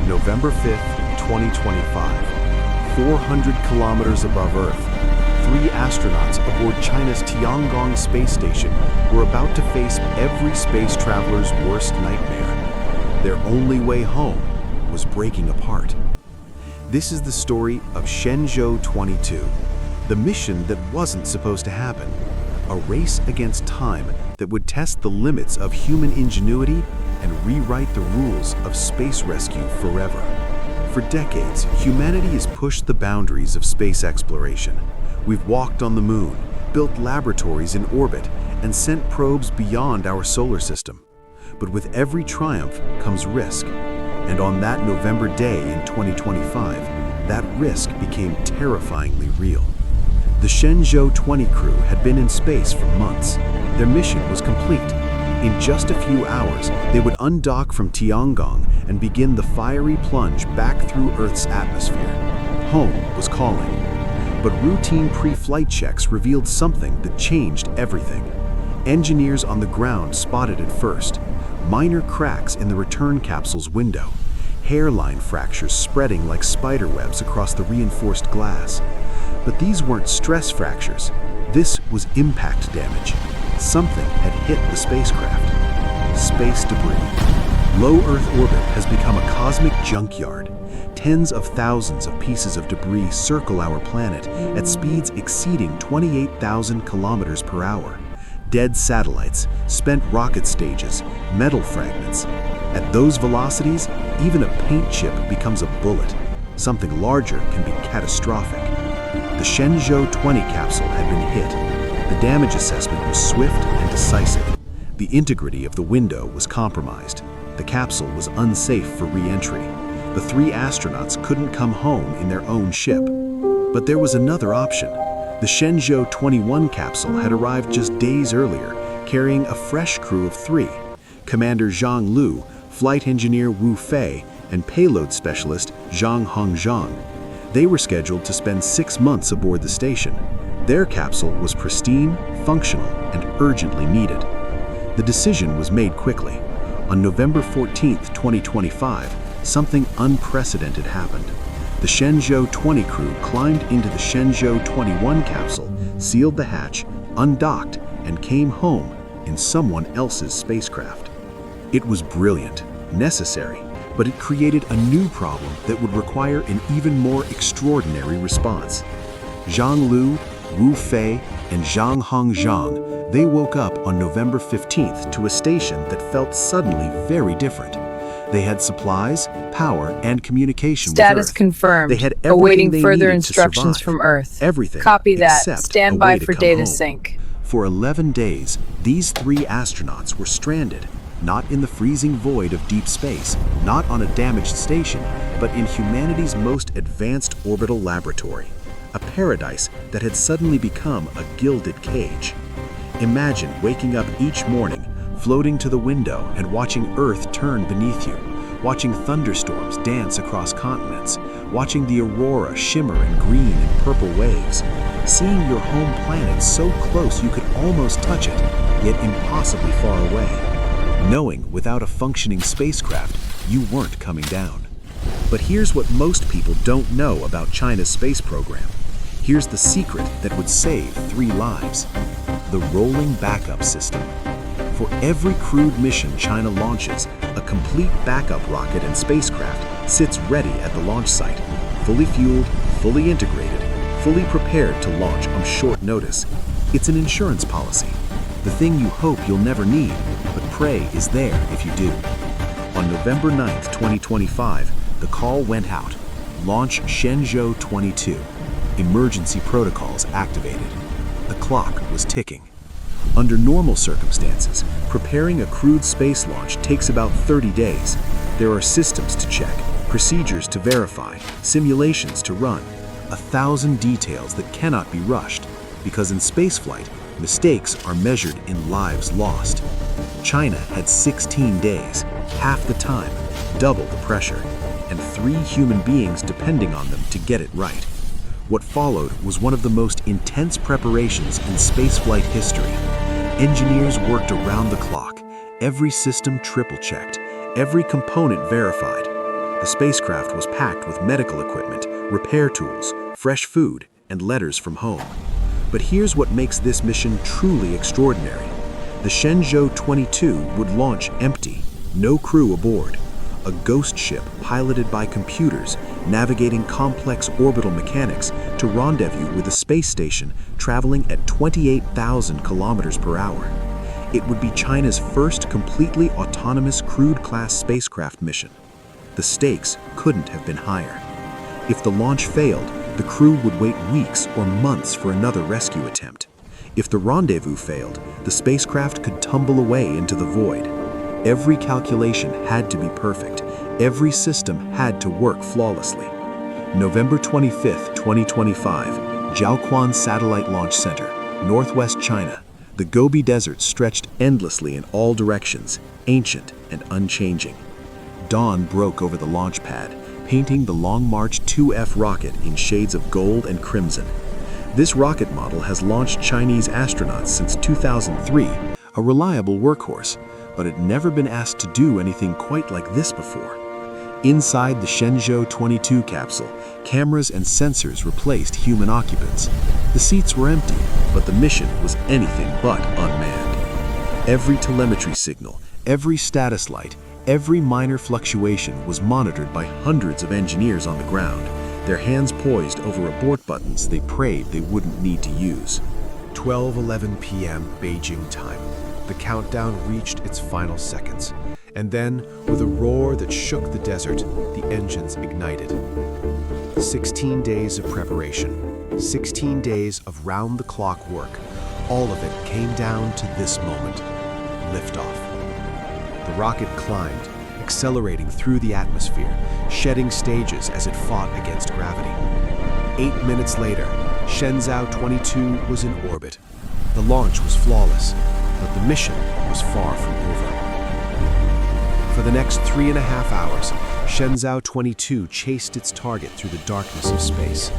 November 5th, 2025. 400 kilometers above Earth, three astronauts aboard China's Tiangong Space Station were about to face every space traveler's worst nightmare. Their only way home was breaking apart. This is the story of Shenzhou 22, the mission that wasn't supposed to happen, a race against time that would test the limits of human ingenuity and rewrite the rules of space rescue forever. For decades, humanity has pushed the boundaries of space exploration. We've walked on the moon, built laboratories in orbit, and sent probes beyond our solar system. But with every triumph comes risk. And on that November day in 2025, that risk became terrifyingly real. The Shenzhou 20 crew had been in space for months. Their mission was complete. In just a few hours, they would undock from Tiangong and begin the fiery plunge back through Earth's atmosphere. Home was calling. But routine pre-flight checks revealed something that changed everything. Engineers on the ground spotted it first. Minor cracks in the return capsule's window. Hairline fractures spreading like spider webs across the reinforced glass. But these weren't stress fractures. This was impact damage. Something had hit the spacecraft. Space debris. Low Earth orbit has become a cosmic junkyard. Tens of thousands of pieces of debris circle our planet at speeds exceeding 28,000 kilometers per hour. Dead satellites, spent rocket stages, metal fragments. At those velocities, even a paint chip becomes a bullet. Something larger can be catastrophic. The Shenzhou 20 capsule had been hit. The damage assessment was swift and decisive. The integrity of the window was compromised. The capsule was unsafe for re-entry. The three astronauts couldn't come home in their own ship. But there was another option. The Shenzhou 21 capsule had arrived just days earlier, carrying a fresh crew of three: Commander Zhang Lu, Flight Engineer Wu Fei, and Payload Specialist Zhang Hongzhang. They were scheduled to spend 6 months aboard the station. Their capsule was pristine, functional, and urgently needed. The decision was made quickly. On November 14, 2025, something unprecedented happened. The Shenzhou 20 crew climbed into the Shenzhou 21 capsule, sealed the hatch, undocked, and came home in someone else's spacecraft. It was brilliant, necessary, but it created a new problem that would require an even more extraordinary response. Zhang Lu, Wu Fei, and Zhang Hongzhang, they woke up on November 15th to a station that felt suddenly very different. They had supplies, power, and communication with Earth. Status confirmed. They had everything Awaiting they further needed instructions to survive. from Earth. Everything. Copy that. Except Stand a by way to for come data home. sync. For 11 days, these three astronauts were stranded, not in the freezing void of deep space, not on a damaged station, but in humanity's most advanced orbital laboratory, a paradise that had suddenly become a gilded cage. Imagine waking up each morning, floating to the window and watching Earth turn beneath you, watching thunderstorms dance across continents, watching the aurora shimmer in green and purple waves, seeing your home planet so close you could almost touch it, yet impossibly far away, knowing without a functioning spacecraft, you weren't coming down. But here's what most people don't know about China's space program. Here's the secret that would save 3 lives: the rolling backup system. For every crewed mission China launches, a complete backup rocket and spacecraft sits ready at the launch site, fully fueled, fully integrated, fully prepared to launch on short notice. It's an insurance policy, the thing you hope you'll never need, but pray is there if you do. On November 9th, 2025, the call went out. Launch Shenzhou 22. Emergency protocols activated. The clock was ticking. Under normal circumstances, preparing a crewed space launch takes about 30 days. There are systems to check, procedures to verify, simulations to run, 1,000 details that cannot be rushed, because in spaceflight, mistakes are measured in lives lost. China had 16 days, half the time, double the pressure, and 3 human beings depending on them to get it right. What followed was one of the most intense preparations in spaceflight history. Engineers worked around the clock, every system triple-checked, every component verified. The spacecraft was packed with medical equipment, repair tools, fresh food, and letters from home. But here's what makes this mission truly extraordinary. The Shenzhou 22 would launch empty, no crew aboard. A ghost ship piloted by computers, navigating complex orbital mechanics to rendezvous with a space station traveling at 28,000 kilometers per hour. It would be China's first completely autonomous crewed-class spacecraft mission. The stakes couldn't have been higher. If the launch failed, the crew would wait weeks or months for another rescue attempt. If the rendezvous failed, the spacecraft could tumble away into the void. Every calculation had to be perfect. Every system had to work flawlessly. November 25, 2025, Jiaoquan Satellite Launch Center, Northwest China. The Gobi Desert stretched endlessly in all directions, ancient and unchanging. Dawn broke over the launch pad, painting the Long March 2F rocket in shades of gold and crimson. This rocket model has launched Chinese astronauts since 2003, a reliable workhorse, but had never been asked to do anything quite like this before. Inside the Shenzhou 22 capsule, cameras and sensors replaced human occupants. The seats were empty, but the mission was anything but unmanned. Every telemetry signal, every status light, every minor fluctuation was monitored by hundreds of engineers on the ground, their hands poised over abort buttons they prayed they wouldn't need to use. 12:11 p.m. Beijing time. The countdown reached its final seconds, and then, with a roar that shook the desert, the engines ignited. 16 days of preparation, 16 days of round-the-clock work, all of it came down to this moment: liftoff. The rocket climbed, accelerating through the atmosphere, shedding stages as it fought against gravity. 8 minutes later, Shenzhou 22 was in orbit. The launch was flawless, but the mission was far from over. For the next 3.5 hours, Shenzhou 22 chased its target through the darkness of space.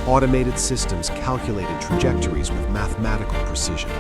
Automated systems calculated trajectories with mathematical precision.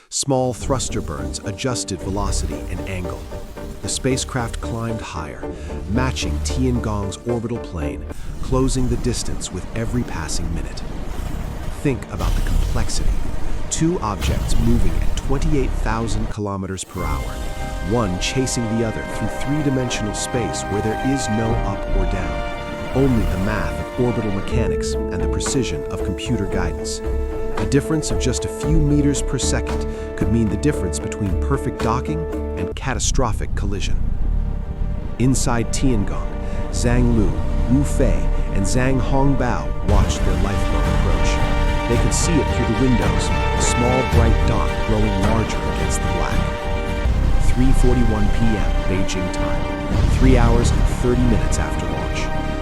Small thruster burns adjusted velocity and angle. The spacecraft climbed higher, matching Tiangong's orbital plane, closing the distance with every passing minute. Think about the complexity. Two objects moving at 28,000 kilometers per hour, one chasing the other through three-dimensional space where there is no up or down, only the math of orbital mechanics and the precision of computer guidance. A difference of just a few meters per second could mean the difference between perfect docking and catastrophic collision. Inside Tiangong, Zhang Lu, Wu Fei, and Zhang Hongbao watched their lifeboat approach. They could see it through the windows, a small bright dot growing larger against the black. 3:41 p.m. Beijing time, 3 hours and 30 minutes after launch,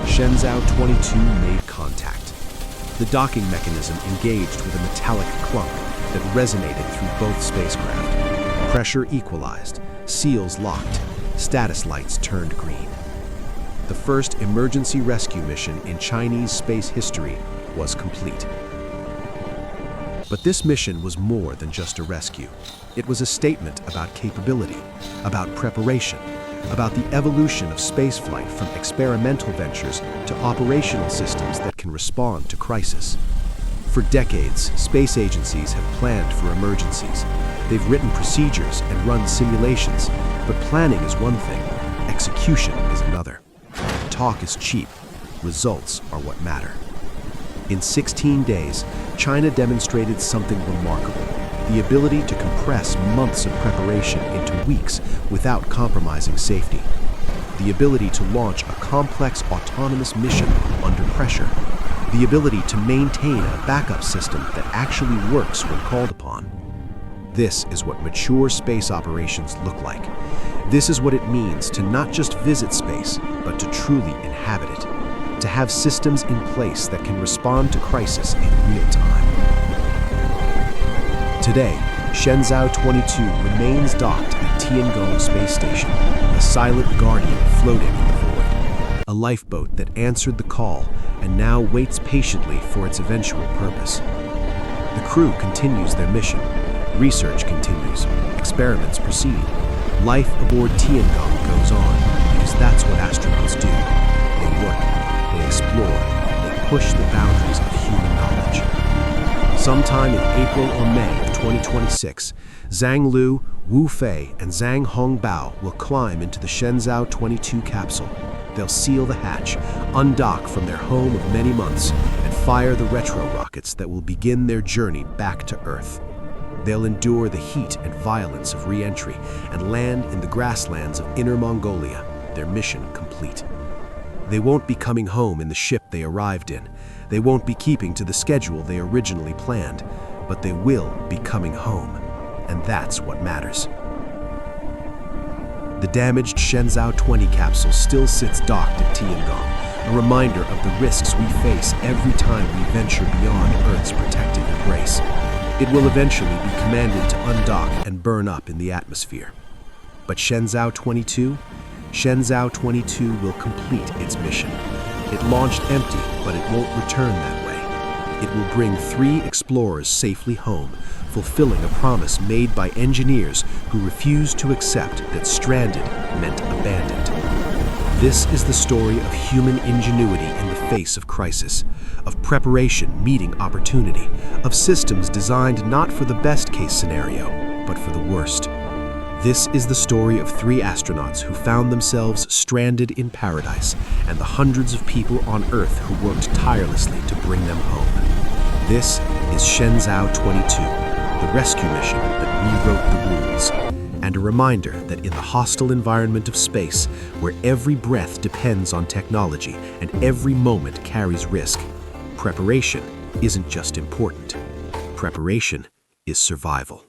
Shenzhou 22 made contact. The docking mechanism engaged with a metallic clunk that resonated through both spacecraft. Pressure equalized, seals locked, status lights turned green. The first emergency rescue mission in Chinese space history was complete. But this mission was more than just a rescue. It was a statement about capability, about preparation, about the evolution of spaceflight from experimental ventures to operational systems that can respond to crisis. For decades, space agencies have planned for emergencies. They've written procedures and run simulations, but planning is one thing, execution is another. Talk is cheap, results are what matter. In 16 days, China demonstrated something remarkable: the ability to compress months of preparation into weeks without compromising safety. The ability to launch a complex autonomous mission under pressure. The ability to maintain a backup system that actually works when called upon. This is what mature space operations look like. This is what it means to not just visit space, but to truly inhabit it. To have systems in place that can respond to crisis in real time. Today, Shenzhou 22 remains docked at Tiangong Space Station, a silent guardian floating in the void. A lifeboat that answered the call and now waits patiently for its eventual purpose. The crew continues their mission. Research continues. Experiments proceed. Life aboard Tiangong goes on, because that's what astronauts do. push the boundaries of human knowledge. Sometime in April or May of 2026, Zhang Lu, Wu Fei, and Zhang Hongbao will climb into the Shenzhou 22 capsule. They'll seal the hatch, undock from their home of many months, and fire the retro rockets that will begin their journey back to Earth. They'll endure the heat and violence of re-entry and land in the grasslands of Inner Mongolia, their mission complete. They won't be coming home in the ship they arrived in. They won't be keeping to the schedule they originally planned, but they will be coming home, and that's what matters. The damaged Shenzhou 20 capsule still sits docked at Tiangong, a reminder of the risks we face every time we venture beyond Earth's protective embrace. It will eventually be commanded to undock and burn up in the atmosphere. But Shenzhou 22 will complete its mission. It launched empty, but it won't return that way. It will bring 3 explorers safely home, fulfilling a promise made by engineers who refused to accept that stranded meant abandoned. This is the story of human ingenuity in the face of crisis, of preparation meeting opportunity, of systems designed not for the best-case scenario, but for the worst. This is the story of 3 astronauts who found themselves stranded in paradise, and the hundreds of people on Earth who worked tirelessly to bring them home. This is Shenzhou 22, the rescue mission that rewrote the rules, and a reminder that in the hostile environment of space, where every breath depends on technology and every moment carries risk, preparation isn't just important. Preparation is survival.